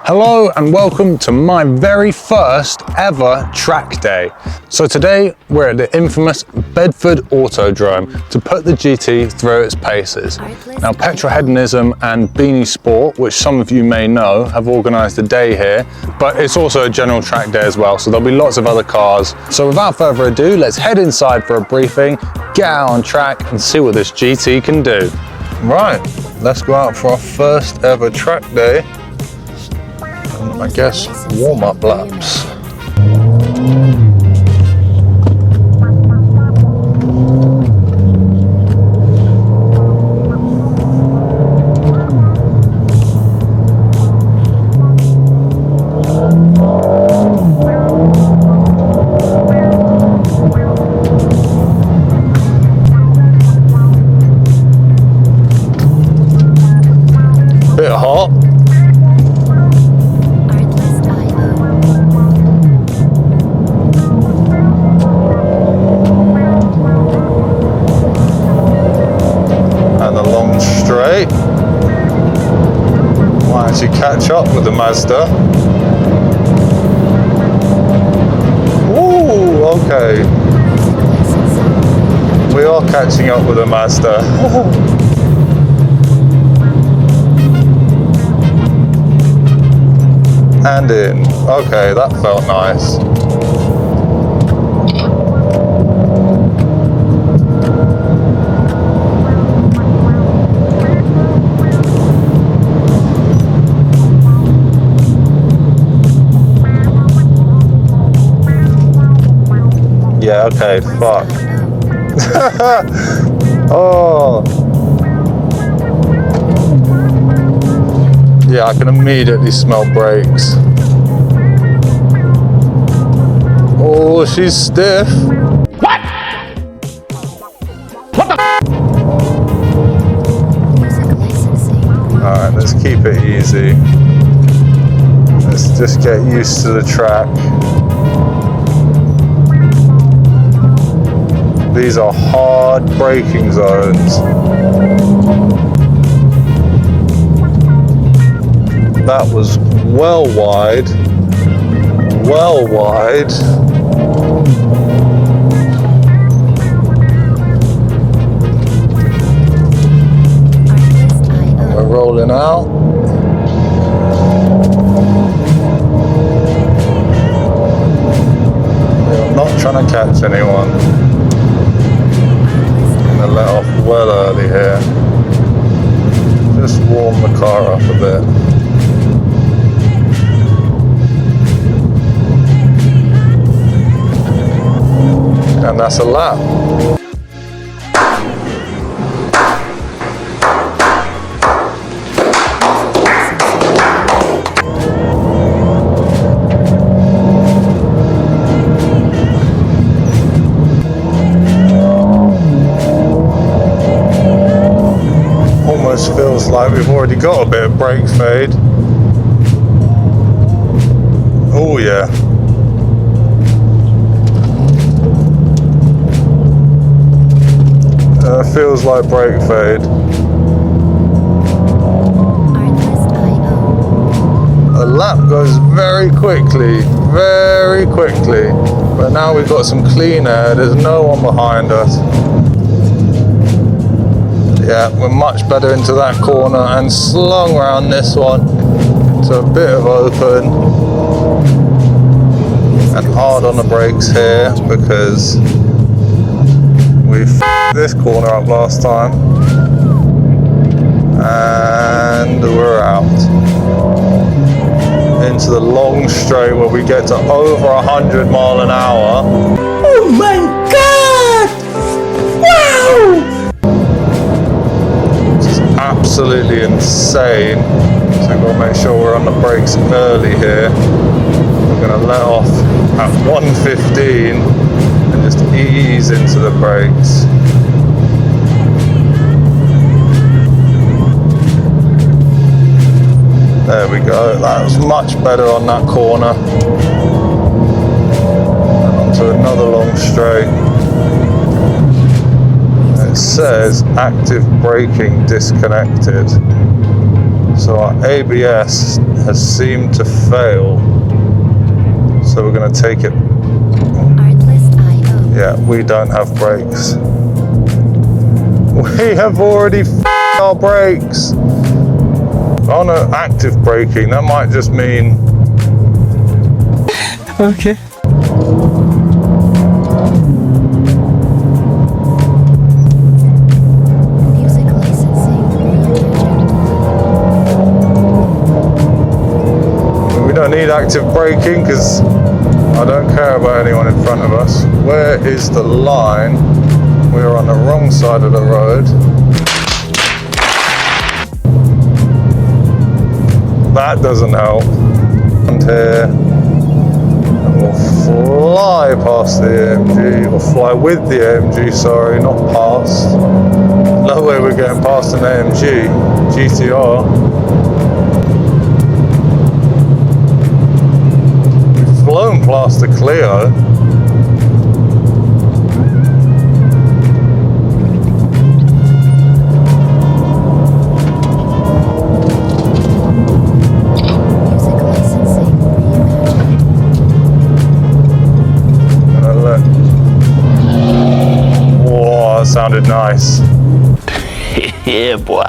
Hello and welcome to my very first ever track day. So today we're at the infamous Bedford Autodrome to put the GT through its paces. Now Petrohedonism and Beanie Sport, which some of you may know, have organised a day here, but it's also a general track day as well, so there'll be lots of other cars. So without further ado, let's head inside for a briefing, get out on track and see what this GT can do. Right, let's go out for our first ever track day. I guess warm-up laps. Bit hot. Straight. Might actually catch up with the Mazda. Ooh, okay. We are catching up with the Mazda. And in. Okay, that felt nice. Yeah, okay, fuck. Oh. Yeah, I can immediately smell brakes. Oh, she's stiff. What? What the? Alright, let's keep it easy. Let's just get used to the track. These are hard braking zones. That was well wide. Well wide. And we're rolling out. We're not trying to catch anyone. Let off well early here. Just warm the car up a bit. And that's a lap. Feels like we've already got a bit of brake fade. Oh yeah. Feels like brake fade. The lap goes very quickly, but now we've got some clean air, there's no one behind us. Yeah, we're much better into that corner and slung around this one. So a bit of open and hard on the brakes here because we f***ed this corner up last time and we're out into the long straight where we get to over 100 mile an hour. Oh my God! Wow! Absolutely insane. So we've got to make sure we're on the brakes early here. We're going to let off at 115 and just ease into the brakes. There we go. That was much better on that corner. And onto another long straight. It says active braking disconnected. So our ABS has seemed to fail. So we're going to take it. Yeah, we don't have brakes. We have already f***ed our brakes. On an active braking, that might just mean. Okay. Music licensing. We don't need active braking because I don't care about anyone in front of us. Where is the line? We're on the wrong side of the road. That doesn't help. And here, and we'll fly past the AMG, or fly with the AMG, sorry, not past. No way we're getting past an AMG GTR. We've flown past the Clio. Music licensing. Whoa, that sounded nice. Yeah, boy.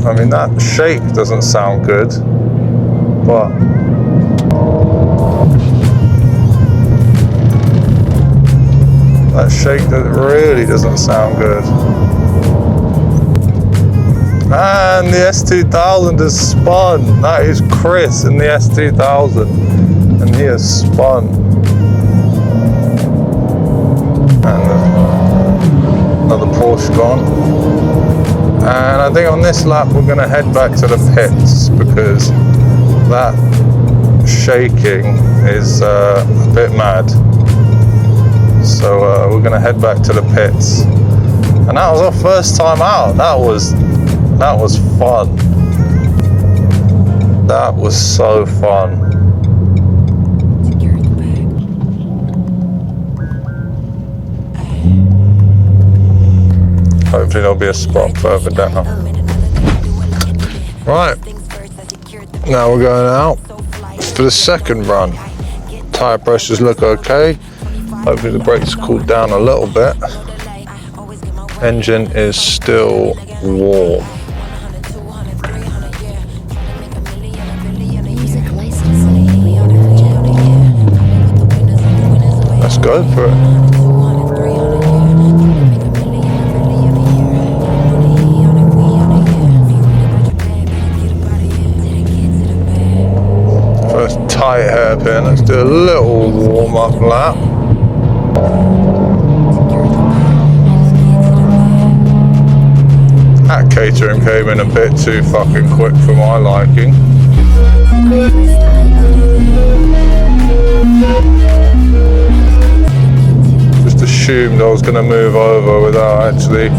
I mean, that shake doesn't sound good, but that shake really doesn't sound good. And the S2000 has spun. That is Chris in the S2000, and he has spun. And another Porsche gone. And I think on this lap we're going to head back to the pits because that shaking is a bit mad. So we're going to head back to the pits. And that was our first time out. That was fun. That was so fun. Hopefully there'll be a spot further down. Right, now we're going out for the second run. Tyre pressures look okay. Hopefully the brakes cooled down a little bit. Engine is still warm. Music licensing. Let's go for it. First tight hairpin, let's do a little warm-up lap. That catering came in a bit too fucking quick for my liking. Just assumed I was going to move over without actually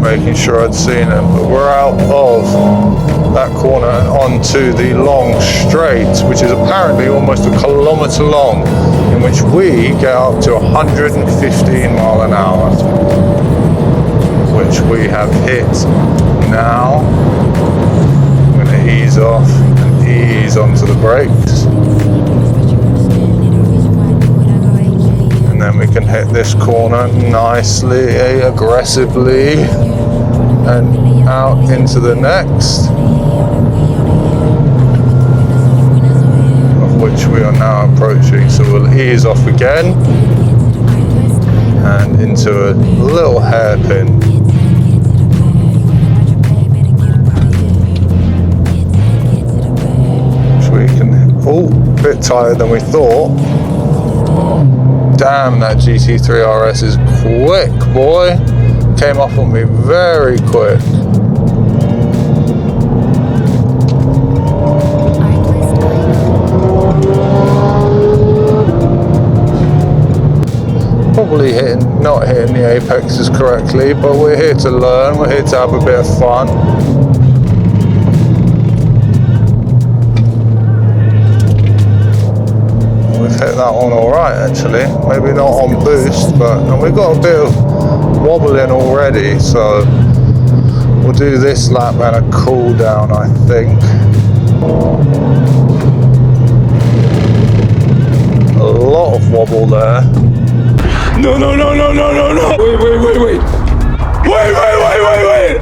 making sure I'd seen it. But we're out of that corner and onto the long straight, which is apparently almost a kilometre long, in which we get up to 115 mile an hour, which we have hit now. I'm going to ease off and ease onto the brakes. And then we can hit this corner nicely, aggressively, and out into the next, of which we are now approaching. So we'll ease off again and into a little hairpin. Which we can, oh, a bit tighter than we thought. Damn, that GT3 RS is quick, boy. Came off on me very quick. Probably not hitting the apexes correctly, but we're here to learn, we're here to have a bit of fun. We've hit that on all right, actually. Maybe not on boost, but and we've got a bit of wobbling already, so we'll do this lap and a cool down, I think. A lot of wobble there. No, no, no, no, no, no, no. Wait. Wait.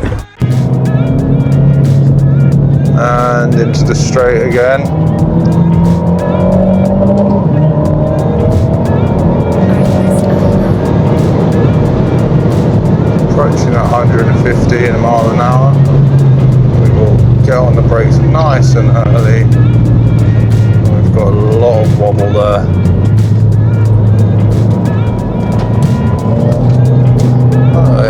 And into the straight again. Approaching 115 miles an hour. We will get on the brakes nice and early. We've got a lot of wobble there.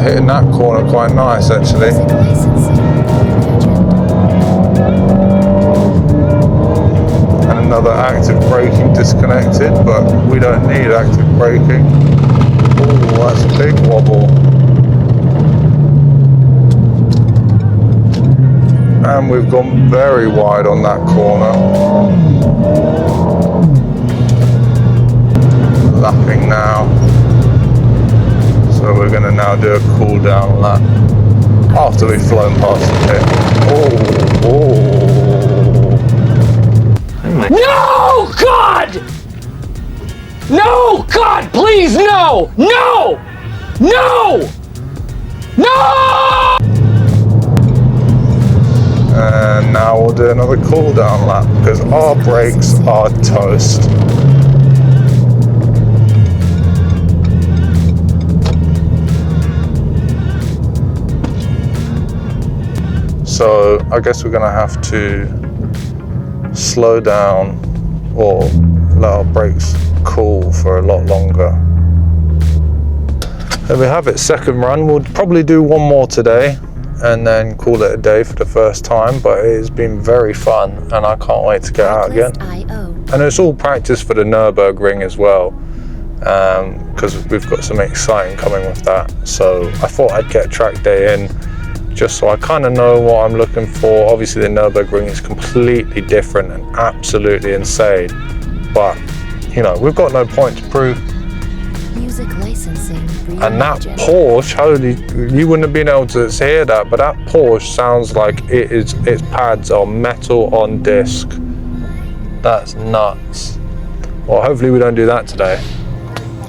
Hitting that corner quite nice, actually. Music licensing reimagined. And another active braking disconnected, but we don't need active braking. Oh, that's a big wobble. And we've gone very wide on that corner. Lapping now. So we're going to now do a cool down lap after we've flown past the pit. Oh. No, God! No, God, please, no! No! No! No! And now we'll do another cool down lap because our brakes are toast. So I guess we're gonna have to slow down or let our brakes cool for a lot longer. There we have it, second run. We'll probably do one more today and then call it a day for the first time, but it has been very fun and I can't wait to get out again. IO. And it's all practice for the Nürburgring as well, because we've got something exciting coming with that. So I thought I'd get track day in just so I kind of know what I'm looking for. Obviously the Nürburgring is completely different and absolutely insane, but you know, we've got no point to prove. Music licensing And that reimagined. Porsche, holy, you wouldn't have been able to hear that, but that Porsche sounds like its pads are metal on disc. That's nuts. Well, hopefully we don't do that today.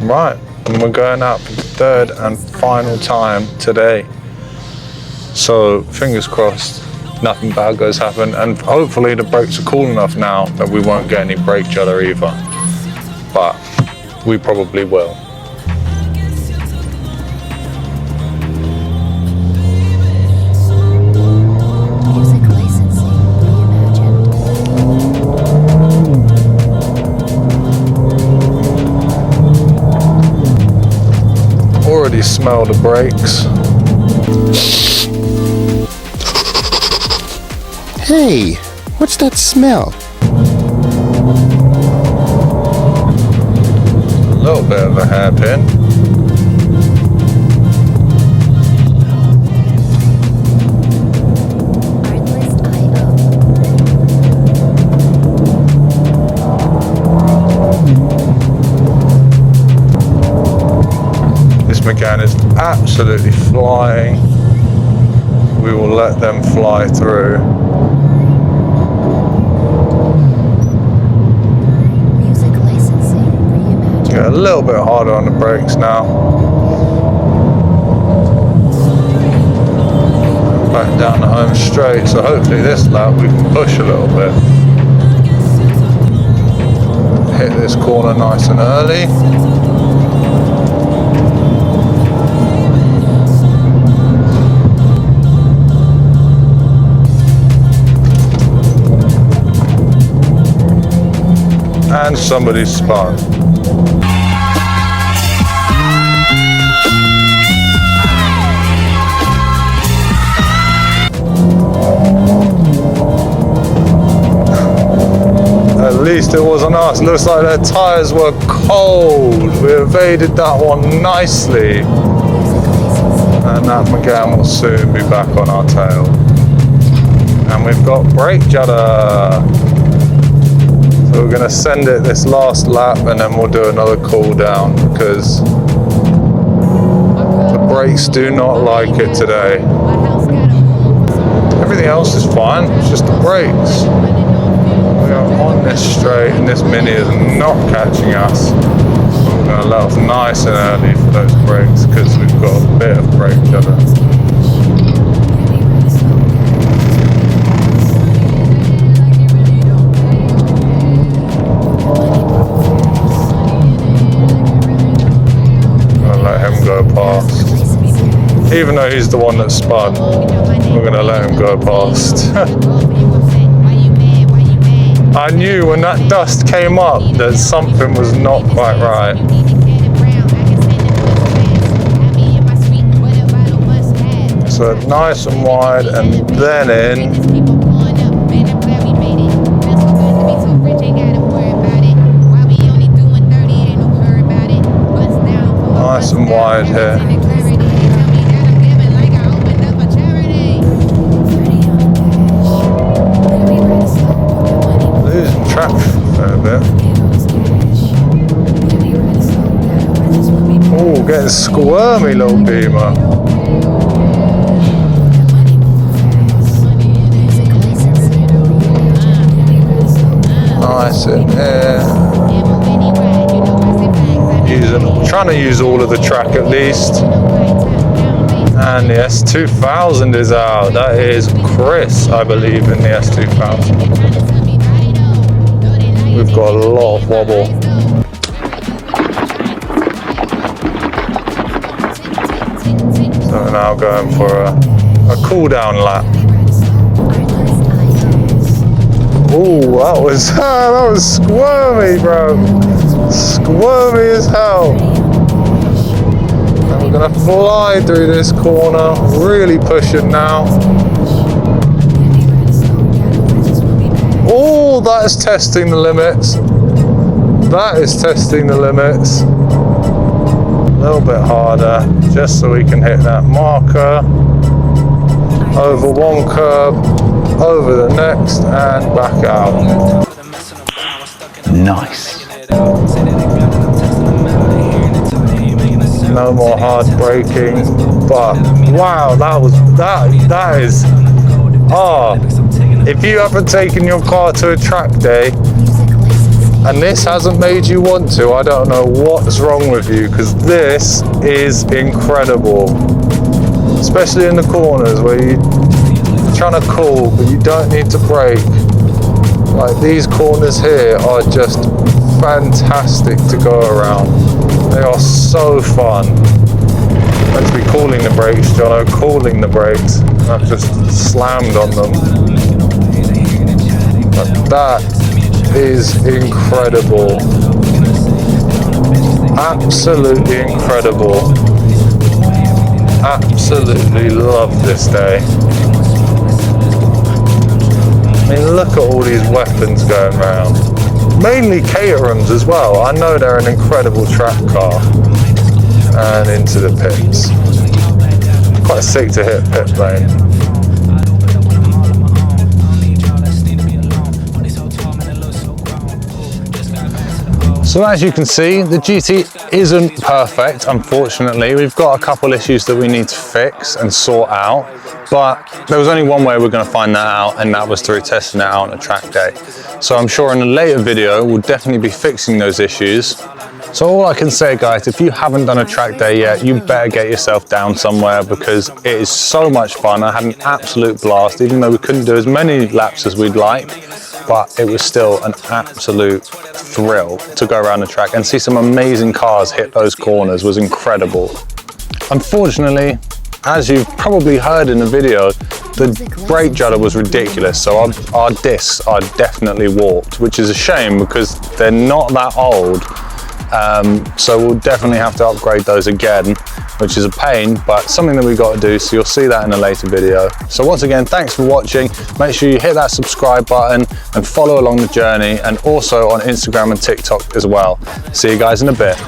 Right, and we're going out for the third and final time today. So fingers crossed, nothing bad goes happen, and hopefully the brakes are cool enough now that we won't get any brake judder either. But we probably will. Music licensing reimagined. Already smell the brakes. Hey, what's that smell? A little bit of a hairpin. Artlist IO. This Megane is absolutely flying. We will let them fly through. Music licensing reimagined. Get a little bit harder on the brakes now. Back down the home straight, so hopefully this lap we can push a little bit. Hit this corner nice and early. And somebody spun. At least it wasn't us. Looks like their tyres were cold. We evaded that one nicely. Music licensing. And that Megane will soon be back on our tail. And we've got brake judder. So we're gonna send it this last lap and then we'll do another cool down because the brakes do not like it today. Everything else is fine, it's just the brakes. We are on this straight and this Mini is not catching us. We're going to let off nice and early for those brakes because we've got a bit of brake judder. Gonna let him go past. Even though he's the one that spun, we're gonna let him go past. I knew when that dust came up that something was not quite right. So nice and wide and then in. Nice and wide here. Losing traction a fair bit. Oh, getting squirmy, little Beamer. Nice in here. Trying to use all of the track at least. And the S2000 is out. That is Chris, I believe, in the S2000. We've got a lot of wobble. So we're now going for a cool down lap. Oh, that was squirmy, bro. Squirmy as hell. And we're gonna fly through this corner, really pushing now. Oh, that is testing the limits. That is testing the limits. A little bit harder, just so we can hit that marker. Over one curb, over the next, and back out. Nice. No more hard braking, but wow, that is, if you haven't taken your car to a track day and this hasn't made you want to, I don't know what's wrong with you, because this is incredible, especially in the corners where you're trying to cool but you don't need to brake. Like, these corners here are just fantastic to go around. They are so fun. Meant to be calling the brakes, Jono, calling the brakes. I've just slammed on them. But that is incredible. Absolutely incredible. Absolutely love this day. I mean, look at all these weapons going around. Mainly Caterhams as well. I know they're an incredible track car. And into the pits. Quite sick to hit pit lane. So as you can see, the GT isn't perfect, unfortunately. We've got a couple issues that we need to fix and sort out, but there was only one way we're going to find that out, and that was through testing it out on a track day. So I'm sure in a later video, we'll definitely be fixing those issues. So all I can say, guys, if you haven't done a track day yet, you better get yourself down somewhere, because it is so much fun. I had an absolute blast, even though we couldn't do as many laps as we'd like, but it was still an absolute thrill to go around the track and see some amazing cars hit those corners. Was incredible. Unfortunately, as you've probably heard in the video, the brake judder was ridiculous, so our discs are definitely warped, which is a shame because they're not that old. So we'll definitely have to upgrade those again, which is a pain, but something that we've got to do, so you'll see that in a later video. So once again, thanks for watching. Make sure you hit that subscribe button and follow along the journey, and also on Instagram and TikTok as well. See you guys in a bit.